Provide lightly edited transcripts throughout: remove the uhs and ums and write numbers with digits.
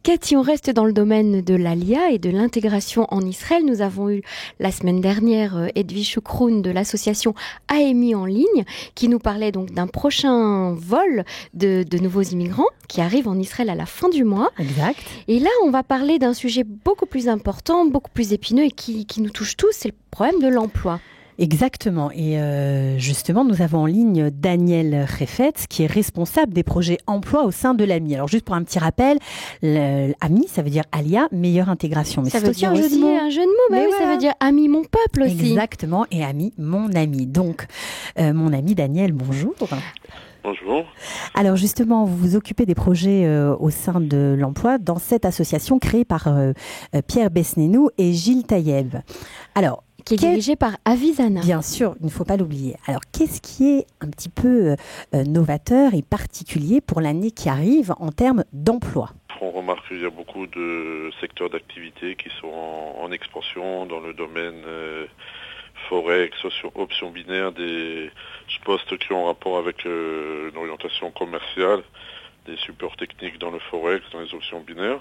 Cathy, on reste dans le domaine de l'ALIA et de l'intégration en Israël. Nous avons eu la semaine dernière Edwige Choukroun de l'association AMI en ligne qui nous parlait donc d'un prochain vol de nouveaux immigrants qui arrivent en Israël à la fin du mois. Exact. Et là, on va parler d'un sujet beaucoup plus important, beaucoup plus épineux et qui nous touche tous, c'est le problème de l'emploi. Exactement. Et justement, nous avons en ligne Daniel Refetz, qui est responsable des projets emploi au sein de l'AMI. Alors, juste pour un petit rappel, l'AMI, ça veut dire Alia, meilleure intégration. Mais ça c'est veut aussi dire un jeu de mots. Bah oui, voilà. Ça veut dire ami, mon peuple aussi. Exactement. Et ami, mon ami. Donc, mon ami Daniel, bonjour. Bonjour. Alors justement, vous vous occupez des projets au sein de l'emploi dans cette association créée par Pierre Besnénou et Gilles Taïeb. Alors, qui est dirigé par Avisana. Bien sûr, il ne faut pas l'oublier. Alors, qu'est-ce qui est un petit peu novateur et particulier pour l'année qui arrive en termes d'emploi ? On remarque qu'il y a beaucoup de secteurs d'activité qui sont en expansion dans le domaine forex, options binaires, des postes qui ont rapport avec une orientation commerciale, des supports techniques dans le forex, dans les options binaires.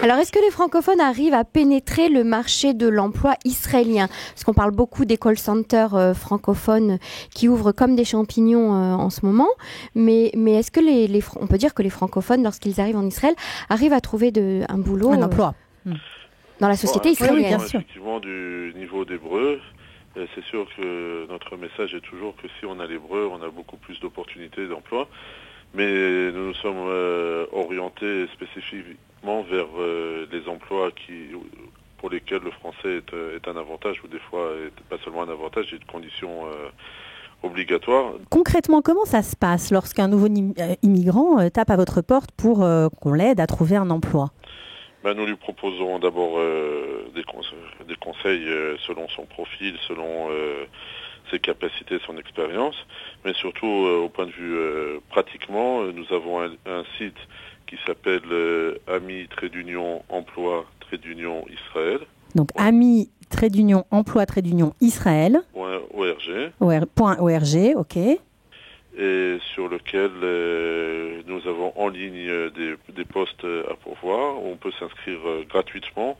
Alors, est-ce que les francophones arrivent à pénétrer le marché de l'emploi israélien ? Parce qu'on parle beaucoup des call centers francophones qui ouvrent comme des champignons en ce moment. Mais est-ce que on peut dire que les francophones, lorsqu'ils arrivent en Israël, arrivent à trouver un boulot, un emploi dans la société israélienne ? Oui, bien sûr. Effectivement, du niveau d'hébreu, c'est sûr que notre message est toujours que si on a l'hébreu, on a beaucoup plus d'opportunités d'emploi. Mais nous nous sommes orientés spécifiquement vers les emplois pour lesquels le français est un avantage, ou des fois pas seulement un avantage, c'est une condition obligatoire. Concrètement, comment ça se passe lorsqu'un nouveau immigrant tape à votre porte pour qu'on l'aide à trouver un emploi ? Nous lui proposons d'abord des conseils selon son profil, selon ses capacités, son expérience, mais surtout au point de vue pratiquement, nous avons un site qui s'appelle ami-emploi-Israël. Donc ami-emploi-Israël. .org, ok. Et sur lequel nous avons en ligne des postes à pourvoir, où on peut s'inscrire gratuitement.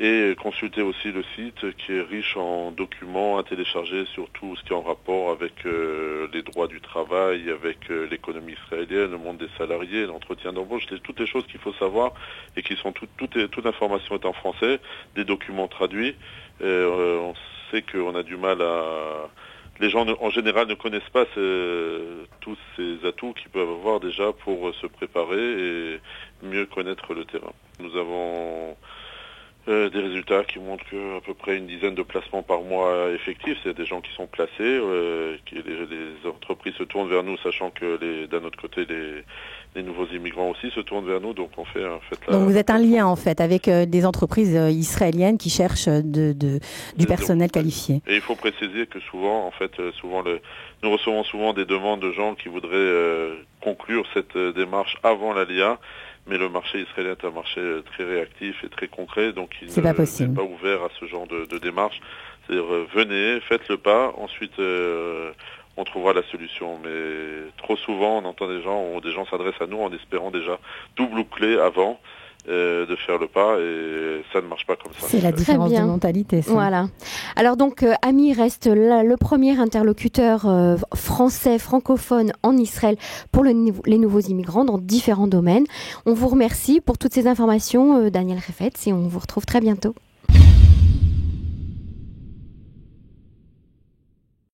Et consulter aussi le site qui est riche en documents à télécharger sur tout ce qui est en rapport avec les droits du travail, avec l'économie israélienne, le monde des salariés, l'entretien d'embauche, toutes les choses qu'il faut savoir et qui sont toute l'information est en français, des documents traduits. On sait qu'on a du mal à... Les gens en général ne connaissent pas tous ces atouts qu'ils peuvent avoir déjà pour se préparer et mieux connaître le terrain. Nous avons... des résultats qui montrent qu'à peu près une dizaine de placements par mois effectifs. C'est des gens qui sont placés, les entreprises se tournent vers nous, sachant que d'un autre côté, les nouveaux immigrants aussi se tournent vers nous. Donc on fait Donc vous êtes un lien en fait avec des entreprises israéliennes qui cherchent du personnel qualifié. Et il faut préciser que souvent, nous recevons souvent des demandes de gens qui voudraient conclure cette démarche avant l'ALIA. Mais le marché israélien est un marché très réactif et très concret, donc il n'est pas ouvert à ce genre de démarche. C'est-à-dire, venez, faites le pas, ensuite on trouvera la solution. Mais trop souvent, on entend des gens s'adressent à nous en espérant déjà double-clé avant de faire le pas, et ça ne marche pas comme ça. C'est la différence de mentalité, ça. Voilà. Alors donc, AMI reste le premier interlocuteur français, francophone en Israël pour les nouveaux immigrants dans différents domaines. On vous remercie pour toutes ces informations, Daniel Refetz, et on vous retrouve très bientôt.